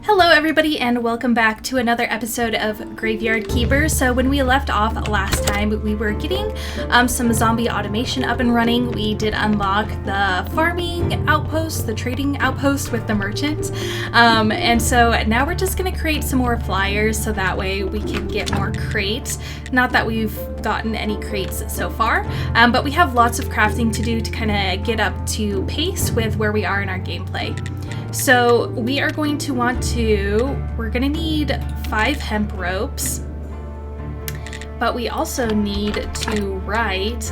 Hello everybody and welcome back to another episode of Graveyard Keeper. So when we left off last time, we were getting some zombie automation up and running. We did unlock the farming outpost, the trading outpost with the merchant. And so now we're just going to create some more flyers so that way we can get more crates. Not that we've gotten any crates so far, but we have lots of crafting to do to kind of get up to pace with where we are in our gameplay. So we are going to we're going to need 5 hemp ropes, but we also need to write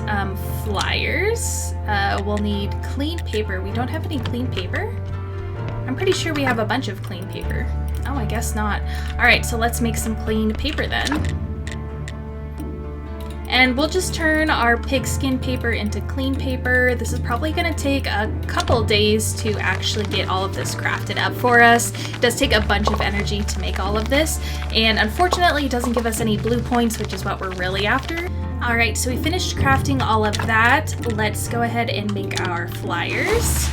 flyers. We'll need clean paper. We don't have any clean paper. I'm pretty sure we have a bunch of clean paper. Oh, I guess not. All right, so let's make some clean paper then. And we'll just turn our pigskin paper into clean paper. This is probably going to take a couple days to actually get all of this crafted up for us. It does take a bunch of energy to make all of this, and unfortunately it doesn't give us any blue points, which is what we're really after. All right, so we finished crafting all of that. Let's go ahead and make our flyers.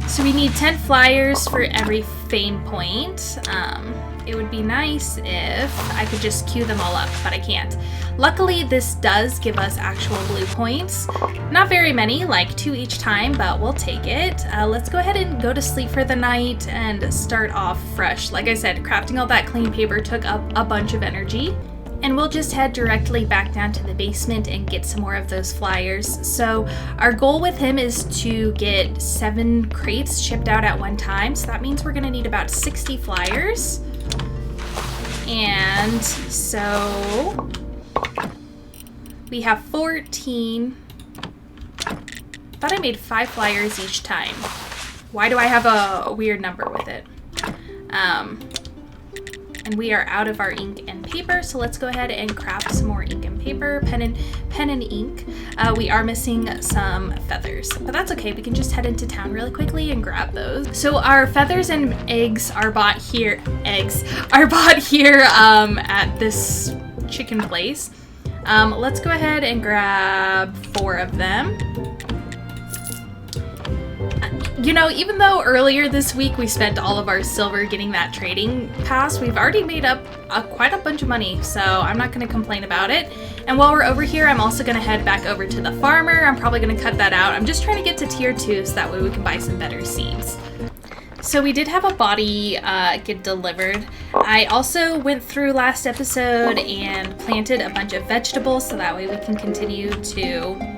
So we need 10 flyers for every fame point. It would be nice if I could just queue them all up, but I can't. Luckily, this does give us actual blue points. Not very many, like 2 each time, but we'll take it. Let's go ahead and go to sleep for the night and start off fresh. Like I said, crafting all that clean paper took up a bunch of energy. And we'll just head directly back down to the basement and get some more of those flyers. So our goal with him is to get 7 crates shipped out at one time. So that means we're gonna need about 60 flyers. And so we have 14. I thought I made 5 flyers each time. Why do I have a weird number with it? And we are out of our ink and paper, so let's go ahead and craft some more ink and paper, pen and ink. We are missing some feathers, but that's okay. We can just head into town really quickly and grab those. So our feathers and eggs are bought here. At this chicken place. Let's go ahead and grab 4 of them. You know, even though earlier this week we spent all of our silver getting that trading pass, we've already made up quite a bunch of money, so I'm not going to complain about it. And while we're over here, I'm also going to head back over to the farmer. I'm probably going to cut that out. I'm just trying to get to tier 2 so that way we can buy some better seeds. So we did have a body get delivered. I also went through last episode and planted a bunch of vegetables so that way we can continue to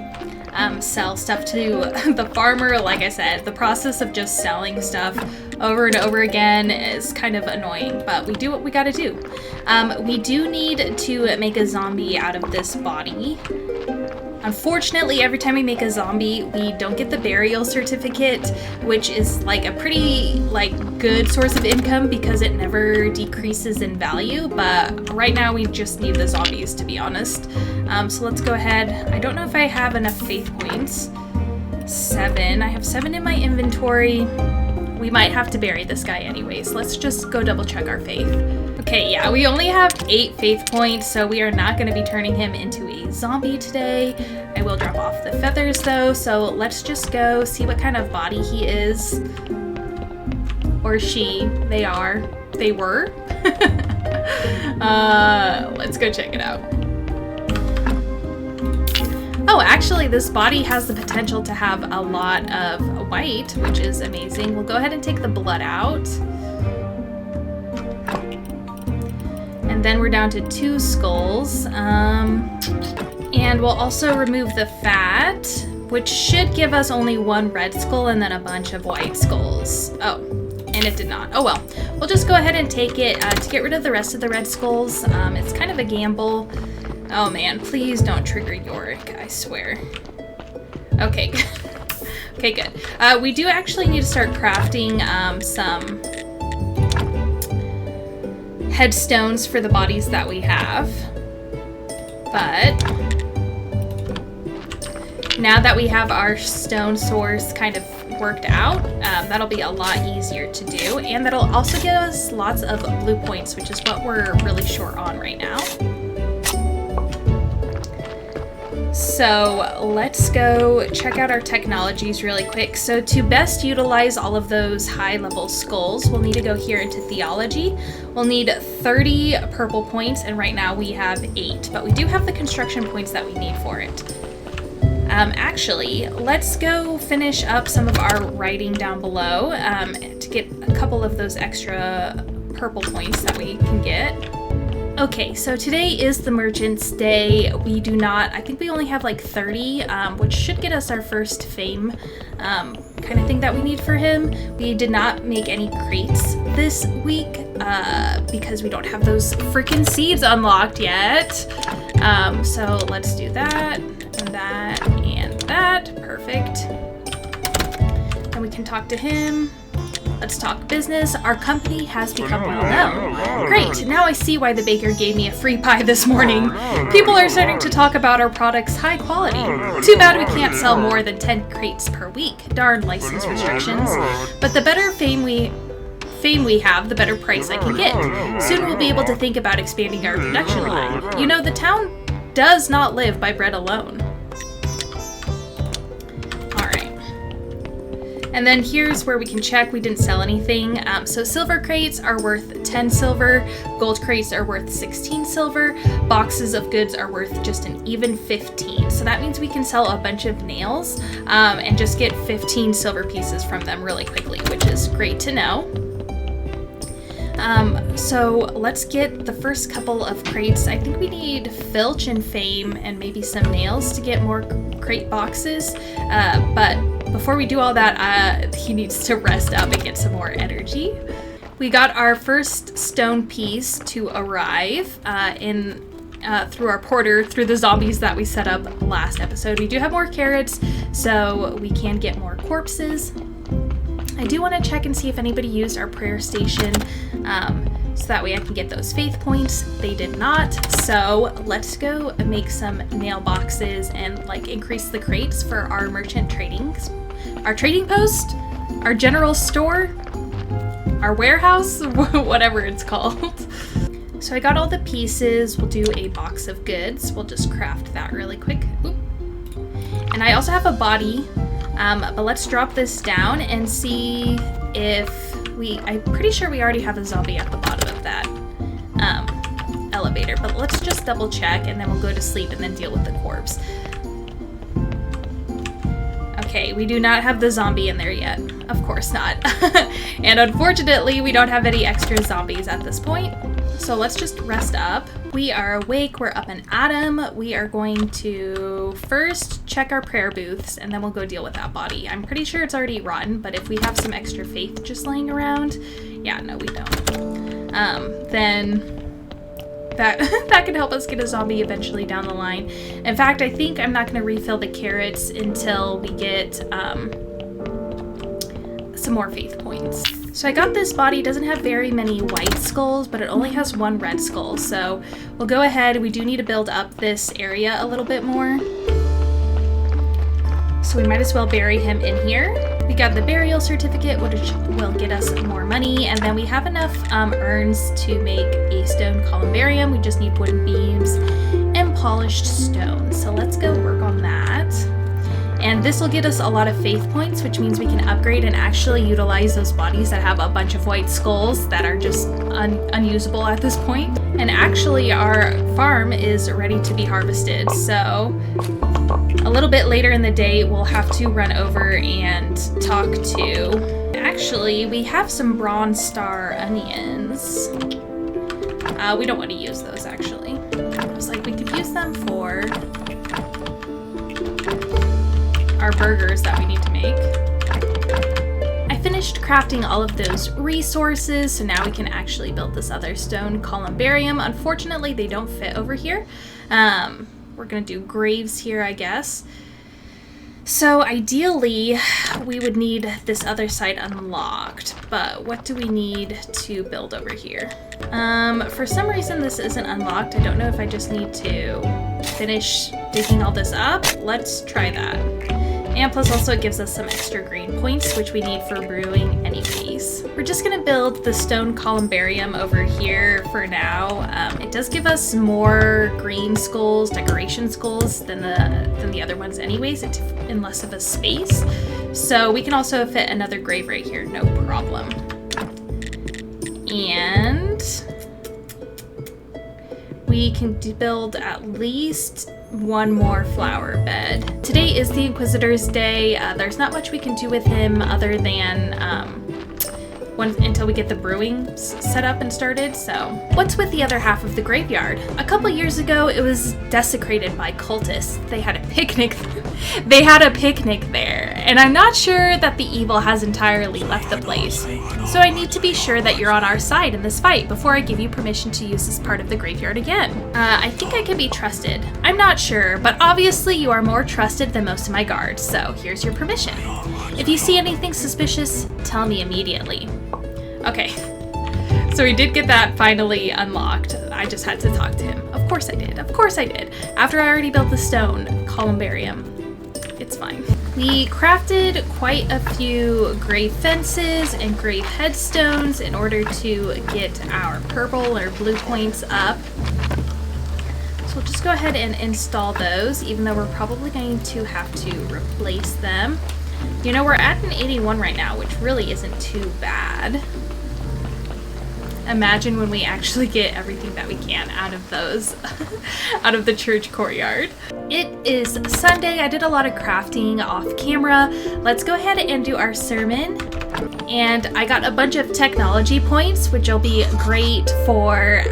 sell stuff to the farmer. Like I said, the process of just selling stuff over and over again is kind of annoying, but we do what we gotta do. We do need to make a zombie out of this body. Unfortunately, every time we make a zombie, we don't get the burial certificate, which is like a pretty good source of income because it never decreases in value. But right now we just need the zombies, to be honest. So let's go ahead. I don't know if I have enough faith points. 7. I have 7 in my inventory. We might have to bury this guy anyways. Let's just go double check our faith. Okay, yeah, we only have 8 faith points, so we are not going to be turning him into a zombie today. I will drop off the feathers though, so let's just go see what kind of body he is. Or she. They were. Let's go check it out. Oh, actually, this body has the potential to have a lot of white, which is amazing. We'll go ahead and take the blood out. And then we're down to 2 skulls. And we'll also remove the fat, which should give us only 1 red skull and then a bunch of white skulls. Oh, and it did not. Oh well. We'll just go ahead and take it to get rid of the rest of the red skulls. It's kind of a gamble. Oh man, please don't trigger Yorick, I swear. Okay, good. Okay, good. We do actually need to start crafting some headstones for the bodies that we have. But now that we have our stone source kind of worked out, that'll be a lot easier to do. And that'll also give us lots of blue points, which is what we're really short on right now. So let's go check out our technologies really quick. So to best utilize all of those high level skulls, we'll need to go here into theology. We'll need 30 purple points, and right now we have 8, but we do have the construction points that we need for it. Actually, let's go finish up some of our writing down below to get a couple of those extra purple points that we can get. Okay, so today is the Merchant's Day. I think we only have like 30, which should get us our first fame kind of thing that we need for him. We did not make any crates this week because we don't have those freaking seeds unlocked yet. So let's do that, and that, and that. Perfect. And we can talk to him. Let's talk business. Our company has become well known. Great, now I see why the baker gave me a free pie this morning. People are starting to talk about our product's high quality. Too bad we can't sell more than 10 crates per week. Darn license restrictions. But the better fame we have, the better price I can get. Soon we'll be able to think about expanding our production line. You know, the town does not live by bread alone. And then here's where we can check we didn't sell anything. So silver crates are worth 10 silver, gold crates are worth 16 silver, boxes of goods are worth just an even 15. So that means we can sell a bunch of nails and just get 15 silver pieces from them really quickly, which is great to know. So let's get the first couple of crates. I think we need filch and fame and maybe some nails to get more crate boxes, but before we do all that, he needs to rest up and get some more energy. We got our first stone piece to arrive through our porter, through the zombies that we set up last episode. We do have more carrots, so we can get more corpses. I do want to check and see if anybody used our prayer station, so that way I can get those faith points. They did not, so let's go make some nail boxes and increase the crates for our merchant our trading post, our general store, our warehouse, whatever it's called. So I got all the pieces. We'll do a box of goods. We'll just craft that really quick. Oop. And I also have a body, but let's drop this down and see if I'm pretty sure we already have a zombie at the bottom of that elevator, but let's just double check and then we'll go to sleep and then deal with the corpse. Okay, we do not have the zombie in there yet. Of course not. And unfortunately, we don't have any extra zombies at this point. So let's just rest up. We are awake, we're up and at 'em. We are going to first check our prayer booths and then we'll go deal with that body. I'm pretty sure it's already rotten, but if we have some extra faith just laying around, yeah, no, we don't. Then that could help us get a zombie eventually down the line. In fact, I think I'm not going to refill the carrots until we get some more faith points. So I got this body. It doesn't have very many white skulls, but it only has 1 red skull. So we'll go ahead. We do need to build up this area a little bit more. So we might as well bury him in here. We got the burial certificate, which will get us more money, and then we have enough urns to make a stone columbarium. We just need wooden beams and polished stone. So let's go work on that. And this will get us a lot of faith points, which means we can upgrade and actually utilize those bodies that have a bunch of white skulls that are just unusable at this point. And actually our farm is ready to be harvested, so a little bit later in the day, we'll have to run over and talk to... Actually, we have some bronze star onions. We don't want to use those, actually. I was like, we could use them for our burgers that we need to make. I finished crafting all of those resources, so now we can actually build this other stone columbarium. Unfortunately, they don't fit over here. We're gonna do graves here, I guess. So ideally, we would need this other side unlocked, but what do we need to build over here? For some reason this isn't unlocked. I don't know if I just need to finish digging all this up. Let's try that. And plus also it gives us some extra green points, which we need for brewing anyways. We're just gonna build the stone columbarium over here for now. It does give us more green skulls, decoration skulls than the other ones anyways, in less of a space. So we can also fit another grave right here, no problem. And we can build at least one more flower bed. Today is the Inquisitor's Day. There's not much we can do with him other than until we get the brewing set up and started. So what's with the other half of the graveyard? A couple years ago it was desecrated by cultists. They had a picnic there, and I'm not sure that the evil has entirely left the place. So I need to be sure that you're on our side in this fight before I give you permission to use this part of the graveyard again. I think I can be trusted. I'm not sure, but obviously you are more trusted than most of my guards, so here's your permission. If you see anything suspicious, tell me immediately. Okay, so we did get that finally unlocked. I just had to talk to him. Of course I did. After I already built the stone columbarium. It's fine. We crafted quite a few grave fences and grave headstones in order to get our purple or blue points up. So we'll just go ahead and install those, even though we're probably going to have to replace them. You know, we're at an 81 right now, which really isn't too bad. Imagine when we actually get everything that we can out of those, out of the church courtyard. It is Sunday. I did a lot of crafting off camera. Let's go ahead and do our sermon. And I got a bunch of technology points, which will be great for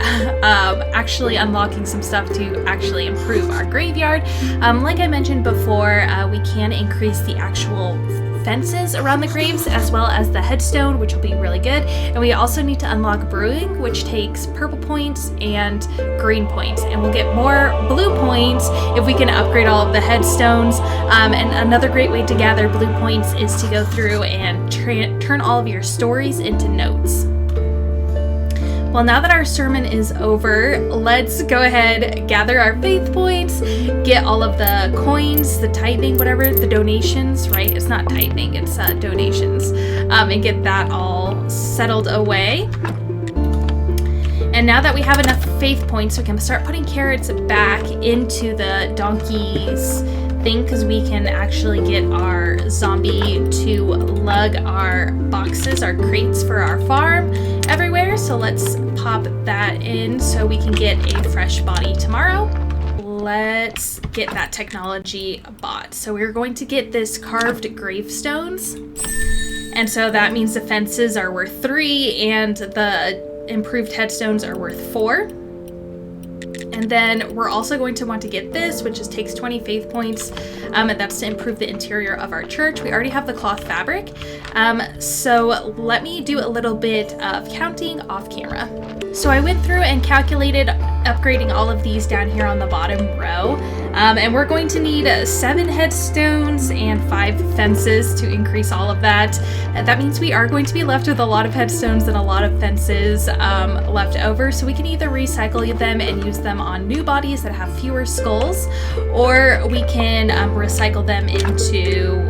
actually unlocking some stuff to actually improve our graveyard. Like I mentioned before, we can increase the actual fences around the graves as well as the headstone, which will be really good. And we also need to unlock brewing, which takes purple points and green points, and we'll get more blue points if we can upgrade all of the headstones. And another great way to gather blue points is to go through and turn all of your stories into notes. Well, now that our sermon is over, let's go ahead, gather our faith points, get all of the coins, the tithing, whatever, the donations, right? It's not tithing, it's donations, and get that all settled away. And now that we have enough faith points, we can start putting carrots back into the donkey's thing, because we can actually get our zombie to lug our boxes, our crates for our farm everywhere. So let's pop that in so we can get a fresh body tomorrow. Let's get that technology bought. So we're going to get this carved gravestones. And so that means the fences are worth 3 and the improved headstones are worth 4. And then we're also going to want to get this, which just takes 20 faith points, and that's to improve the interior of our church. We already have the cloth fabric, so let me do a little bit of counting off camera. So I went through and calculated upgrading all of these down here on the bottom row, and we're going to need 7 headstones and 5 fences to increase all of that. That means we are going to be left with a lot of headstones and a lot of fences left over, so we can either recycle them and use them on new bodies that have fewer skulls, or we can recycle them into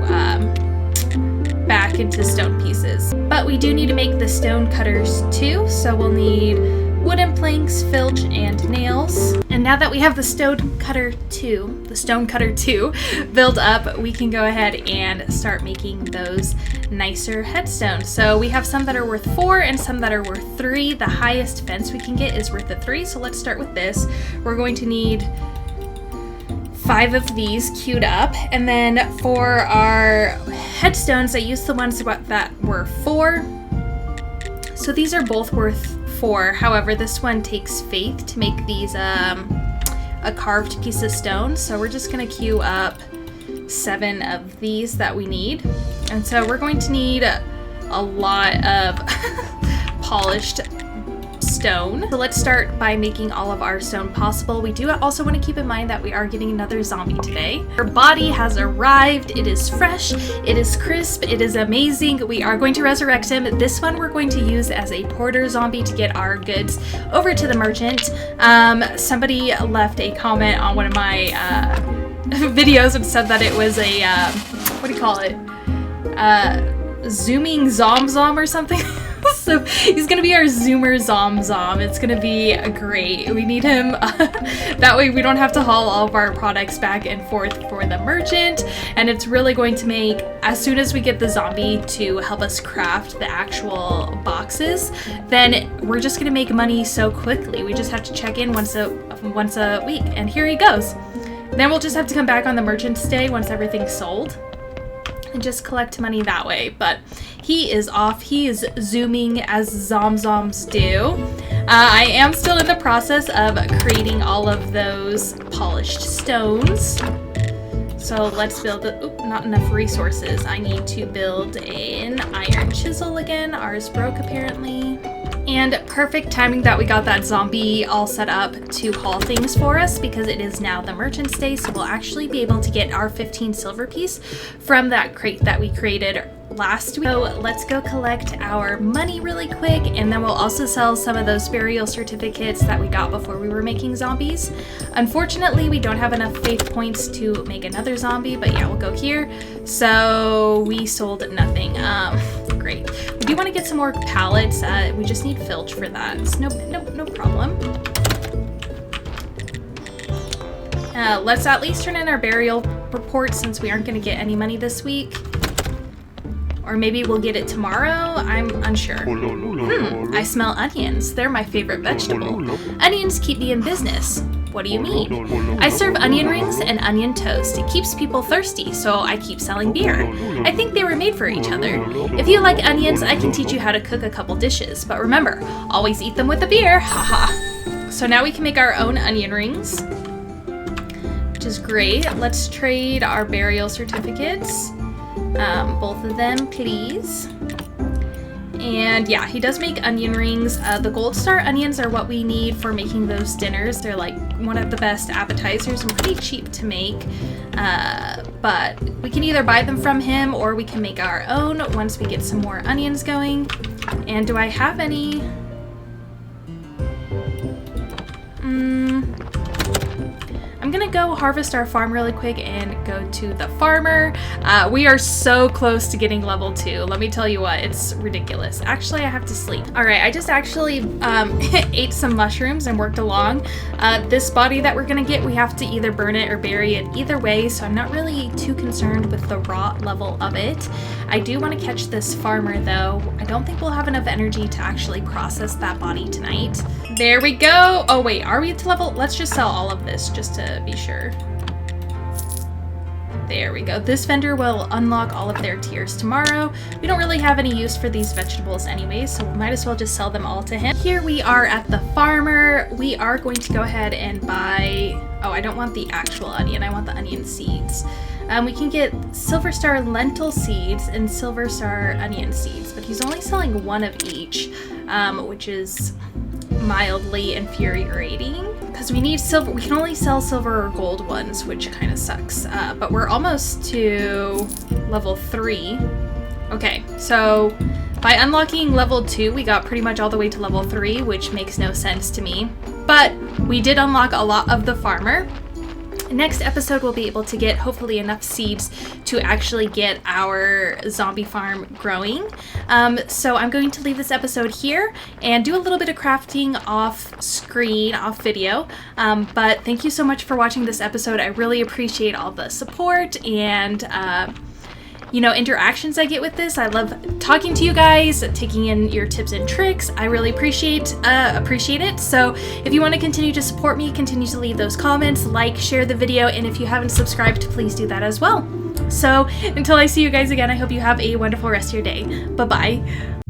back into stone pieces. But we do need to make the stone cutters too, so we'll need wooden planks, filch, and nails. And now that we have the stone cutter 2 built up, we can go ahead and start making those nicer headstones. So we have some that are worth 4 and some that are worth 3. The highest fence we can get is worth the 3, so let's start with this. We're going to need 5 of these queued up, and then for our headstones I used the ones that were 4. So these are both worth 4. However, this one takes faith to make these a carved piece of stone, so we're just gonna queue up 7 of these that we need. And so we're going to need a lot of polished stone. So let's start by making all of our stone possible. We do also want to keep in mind that we are getting another zombie today. Our body has arrived. It is fresh, it is crisp, it is amazing. We are going to resurrect him. This one we're going to use as a porter zombie to get our goods over to the merchant. Somebody left a comment on one of my videos and said that it was a what do you call it? Zooming Zom or something. So he's gonna be our Zoomer Zom. It's gonna be great. We need him. That way we don't have to haul all of our products back and forth for the merchant. And it's really going to make, as soon as we get the zombie to help us craft the actual boxes, then we're just gonna make money so quickly. We just have to check in once a week, and here he goes. Then we'll just have to come back on the merchant's day once everything's sold and just collect money that way. But he is off. He is zooming as Zomzoms do. I am still in the process of creating all of those polished stones. So let's build not enough resources. I need to build an iron chisel again. Ours broke apparently. And perfect timing that we got that zombie all set up to haul things for us, because it is now the merchant's day, so we'll actually be able to get our 15 silver piece from that crate that we created last week. So let's go collect our money really quick, and then we'll also sell some of those burial certificates that we got before we were making zombies. Unfortunately, we don't have enough faith points to make another zombie, but yeah, we'll go here. So we sold nothing. Great. We do want to get some more pallets. We just need filch for that. It's no problem. Let's at least turn in our burial report, since we aren't going to get any money this week. Or maybe we'll get it tomorrow. I'm unsure. I smell onions. They're my favorite vegetable. Onions keep me in business. What do you mean? I serve onion rings and onion toast. It keeps people thirsty, so I keep selling beer. I think they were made for each other. If you like onions, I can teach you how to cook a couple dishes. But remember, always eat them with a beer. Haha. So now we can make our own onion rings, which is great. Let's trade our burial certificates. Both of them, please. And yeah, he does make onion rings. The gold star onions are what we need for making those dinners. They're like one of the best appetizers and pretty cheap to make. But we can either buy them from him or we can make our own once we get some more onions going. And do I have any? I'm gonna go harvest our farm really quick and go to the farmer. We are so close to getting level 2. Let me tell you what, it's ridiculous. Actually, I have to sleep. All right, I just actually ate some mushrooms and worked along. This body that we're gonna get, we have to either burn it or bury it either way, so I'm not really too concerned with the raw level of it. I do want to catch this farmer though. I don't think we'll have enough energy to actually process that body tonight. There we go. Oh wait, are we at level? Let's just sell all of this just to be sure. There we go. This vendor will unlock all of their tiers tomorrow. We don't really have any use for these vegetables anyway, so we might as well just sell them all to him. Here we are at the farmer. We are going to go ahead and buy... Oh, I don't want the actual onion. I want the onion seeds. We can get Silver Star lentil seeds and Silver Star onion seeds, but he's only selling one of each, which is mildly infuriating because we need silver. We can only sell silver or gold ones, which kind of sucks. But we're almost to level 3. Okay, so by unlocking level 2, we got pretty much all the way to level 3, which makes no sense to me. But we did unlock a lot of the farmer. Next episode, we'll be able to get hopefully enough seeds to actually get our zombie farm growing. So I'm going to leave this episode here and do a little bit of crafting off screen, off video. But thank you so much for watching this episode. I really appreciate all the support and interactions I get with this. I love talking to you guys, taking in your tips and tricks. I really appreciate it. So if you want to continue to support me, continue to leave those comments, like, share the video, and if you haven't subscribed, please do that as well. So until I see you guys again, I hope you have a wonderful rest of your day. Bye-bye.